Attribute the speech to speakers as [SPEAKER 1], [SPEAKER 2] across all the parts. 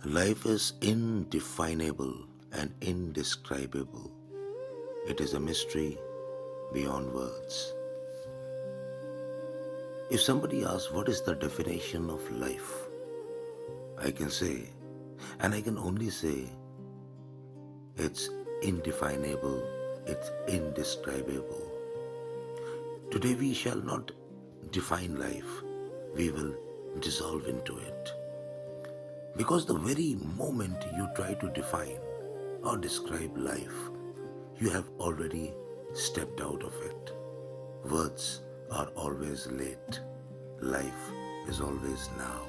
[SPEAKER 1] Life is indefinable and indescribable. It is a mystery beyond words. If somebody asks what is the definition of life, I can say, and I can only say, it's indefinable, it's indescribable. Today we shall not define life, we will dissolve into it. Because the very moment you try to define or describe life, you have already stepped out of it. Words are always late. Life is always now.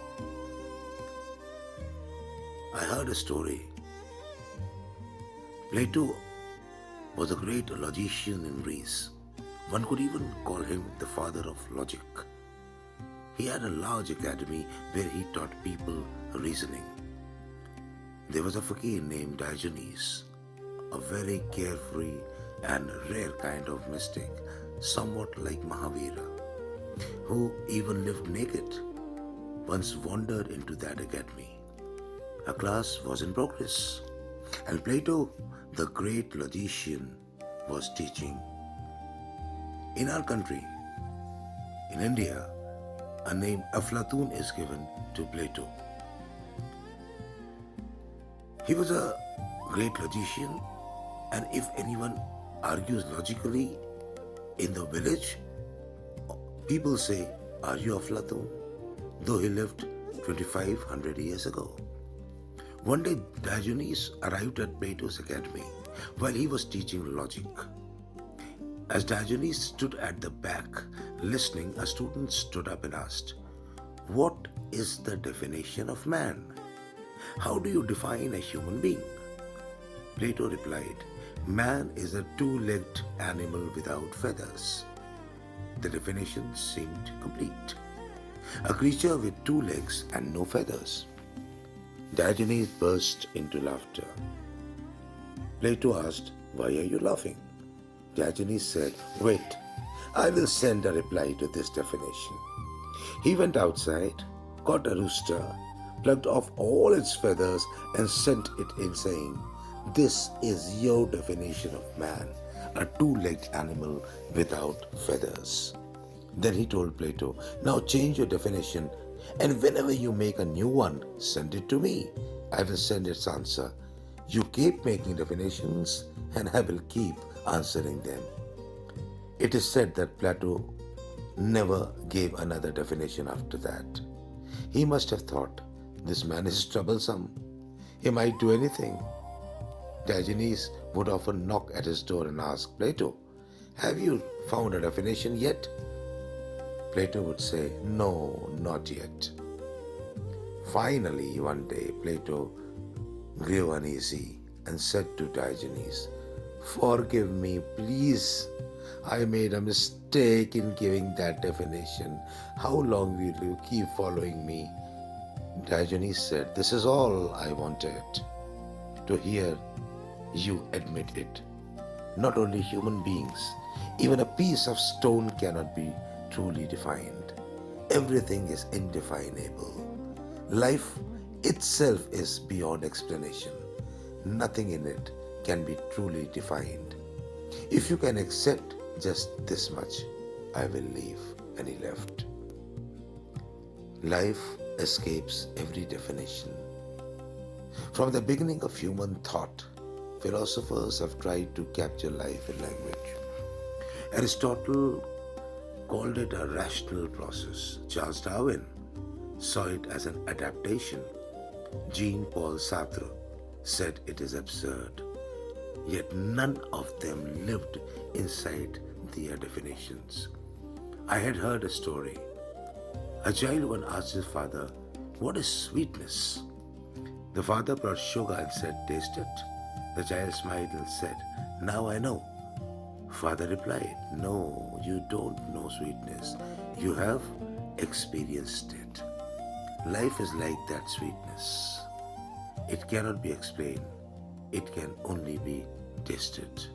[SPEAKER 1] I heard a story. Plato was a great logician in Greece. One could even call him the father of logic. He had a large academy where he taught people reasoning. There was a fakir named Diogenes, a very carefree and rare kind of mystic, somewhat like Mahavira, who even lived naked, once wandered into that academy. A class was in progress, and Plato, the great logician, was teaching. In our country, in India, a name Aflatun is given to Plato. He was a great logician, and if anyone argues logically in the village, people say, "Are you Aflatun?" Though he lived 2500 years ago. One day, Diogenes arrived at Plato's academy while he was teaching logic. As Diogenes stood at the back listening, a student stood up and asked, "What is the definition of man? How do you define a human being?" Plato replied, "Man is a two-legged animal without feathers." The definition seemed complete. A creature with two legs and no feathers. Diogenes burst into laughter. Plato asked, "Why are you laughing?" Diogenes said, "Wait, I will send a reply to this definition." He went outside, caught a rooster, plucked off all its feathers, and sent it in saying, "This is your definition of man, a two-legged animal without feathers." Then he told Plato, "Now change your definition, and whenever you make a new one, send it to me. I will send its answer. You keep making definitions, and I will keep answering them." It is said that Plato never gave another definition after that. He must have thought, "This man is troublesome. He might do anything." Diogenes would often knock at his door and ask, "Plato, have you found a definition yet?" Plato would say, "No, not yet." Finally, one day, Plato grew uneasy and said to Diogenes, "Forgive me, please. I made a mistake in giving that definition. How long will you keep following me?" Diogenes said, "This is all I wanted, to hear you admit it. Not only human beings, even a piece of stone cannot be truly defined. Everything is indefinable. Life itself is beyond explanation. Nothing in it can be truly defined. If you can accept just this much, I will leave." And he left. Life escapes every definition. From the beginning of human thought, philosophers have tried to capture life in language. Aristotle called it a rational process. Charles Darwin saw it as an adaptation. Jean-Paul Sartre said it is absurd. Yet none of them lived inside their definitions. I had heard a story. A child once asked his father, "What is sweetness?" The father brought sugar and said, "Taste it." The child smiled and said, "Now I know." Father replied, "No, you don't know sweetness. You have experienced it." Life is like that sweetness. It cannot be explained. It can only be tasted.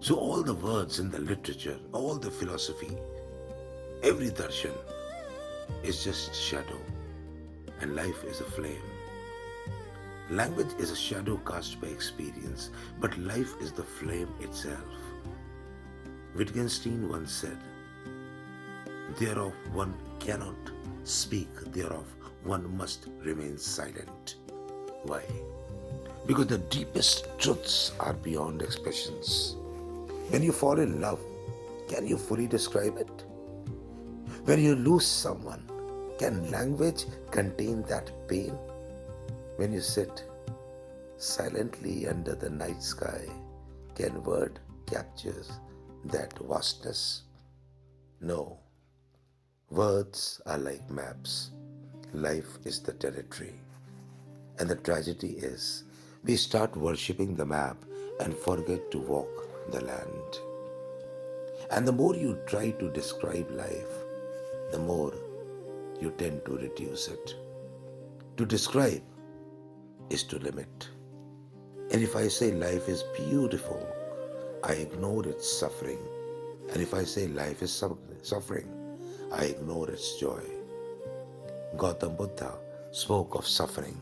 [SPEAKER 1] So all the words in the literature, all the philosophy, every darshan is just shadow, and life is a flame. Language is a shadow cast by experience, but life is the flame itself. Wittgenstein once said, thereof one cannot speak, thereof one must remain silent. Why? Because the deepest truths are beyond expressions. When you fall in love, can you fully describe it? When you lose someone, can language contain that pain? When you sit silently under the night sky, can word capture that vastness? No. Words are like maps. Life is the territory. And the tragedy is, we start worshipping the map and forget to walk the land. And the more you try to describe life, the more you tend to reduce it. To describe is to limit. And if I say life is beautiful, I ignore its suffering. And if I say life is suffering, I ignore its joy. Gautam Buddha spoke of suffering,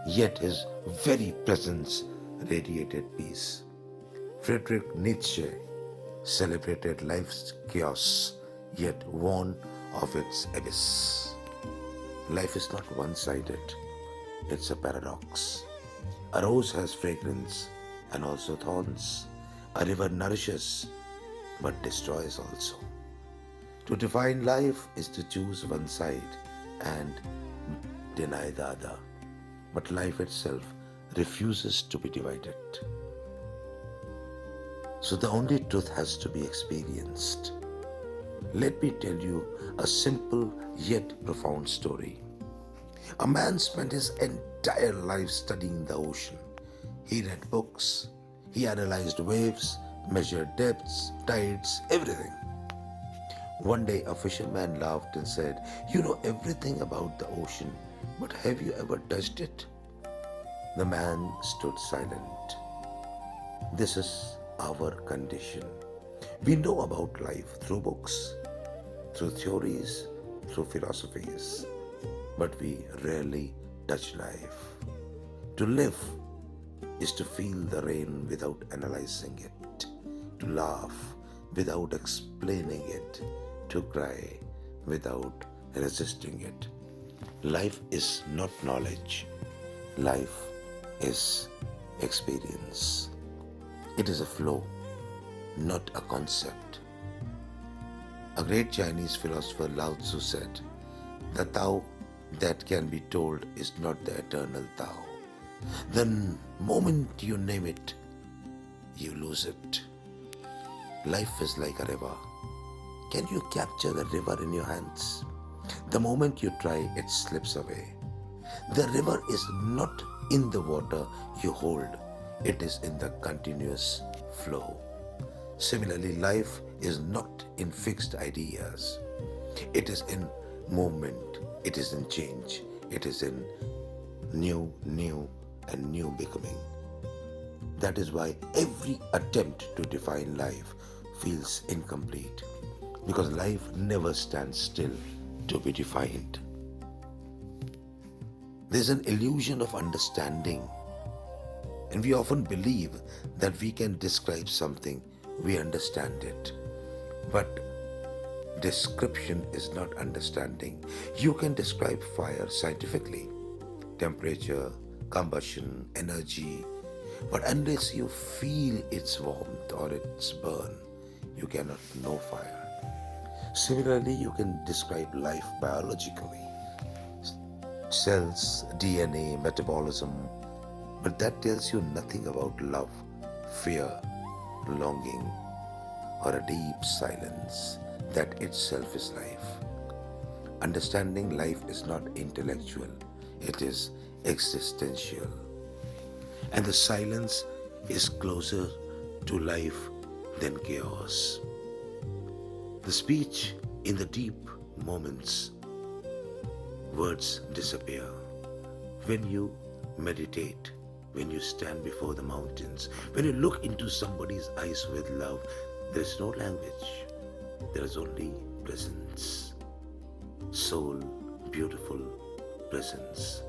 [SPEAKER 1] yet his very presence radiated peace. Friedrich Nietzsche celebrated life's chaos, yet warned of its abyss. Life is not one-sided, it's a paradox. A rose has fragrance and also thorns. A river nourishes but destroys also. To define life is to choose one side and deny the other. But life itself refuses to be divided. So the only truth has to be experienced. Let me tell you a simple yet profound story. A man spent his entire life studying the ocean. He read books, he analyzed waves, measured depths, tides, everything. One day a fisherman laughed and said, "You know everything about the ocean, but have you ever touched it?" The man stood silent. This is our condition. We know about life through books, through theories, through philosophies, but we rarely touch life. To live is to feel the rain without analyzing it, to laugh without explaining it, to cry without resisting it. Life is not knowledge. Life is experience. It is a flow, not a concept. A great Chinese philosopher Lao Tzu said, "The Tao that can be told is not the eternal Tao. The moment you name it, you lose it." Life is like a river. Can you capture the river in your hands? The moment you try, it slips away. The river is not in the water you hold. It is in the continuous flow. Similarly, life is not in fixed ideas. It is in movement. It is in change. It is in new, and new becoming. That is why every attempt to define life feels incomplete, because life never stands still to be defined. There's an illusion of understanding, and we often believe that we can describe something, we understand it. But description is not understanding. You can describe fire scientifically, temperature, combustion, energy, but unless you feel its warmth or its burn, you cannot know fire. Similarly, you can describe life biologically, cells, DNA, metabolism, but that tells you nothing about love, fear, longing, or a deep silence that itself is life. Understanding life is not intellectual, it is existential. And the silence is closer to life than chaos. The speech in the deep moments, words disappear. When you meditate, when you stand before the mountains, when you look into somebody's eyes with love, there is no language. There is only presence. Soul, beautiful presence.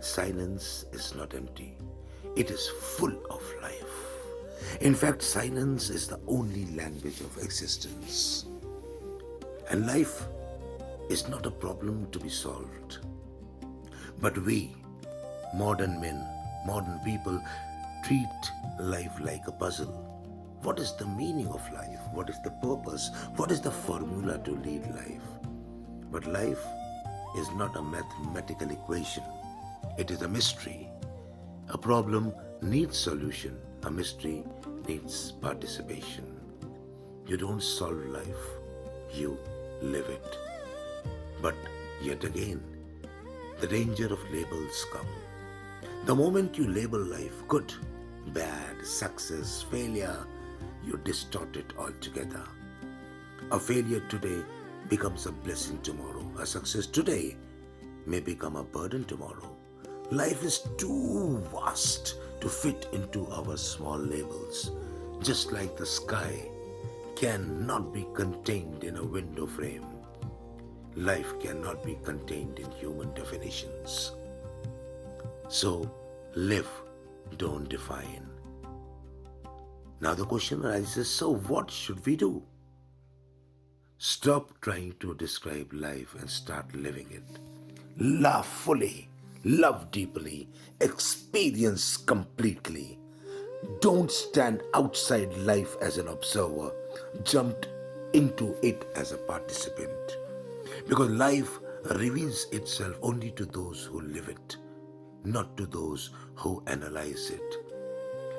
[SPEAKER 1] Silence is not empty, it is full of life. In fact, silence is the only language of existence. And life is not a problem to be solved. But we, modern men, modern people, treat life like a puzzle. What is the meaning of life? What is the purpose? What is the formula to lead life? But life is not a mathematical equation. It is a mystery. A problem needs solution. A mystery needs participation. You don't solve life, you live it. But yet again, the danger of labels come. The moment you label life good, bad, success, failure, you distort it altogether. A failure today becomes a blessing tomorrow. A success today may become a burden tomorrow. Life is too vast to fit into our small labels. Just like the sky cannot be contained in a window frame, life cannot be contained in human definitions. So, live, don't define. Now the question arises, so what should we do? Stop trying to describe life and start living it. Love fully, love deeply, experience completely. Don't stand outside life as an observer. Jump into it as a participant. Because life reveals itself only to those who live it, not to those who analyze it.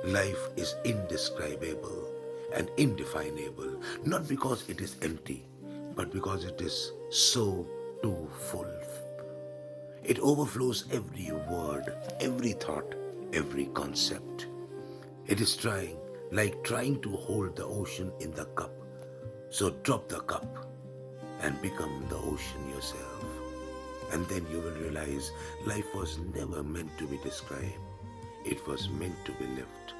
[SPEAKER 1] Life is indescribable and indefinable, not because it is empty, but because it is so too full. It overflows every word, every thought, every concept. It is like trying to hold the ocean in the cup. So drop the cup and become the ocean yourself. And then you will realize life was never meant to be described. It was meant to be lived.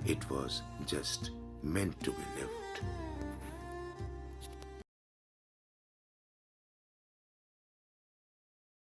[SPEAKER 1] It was just meant to be lived.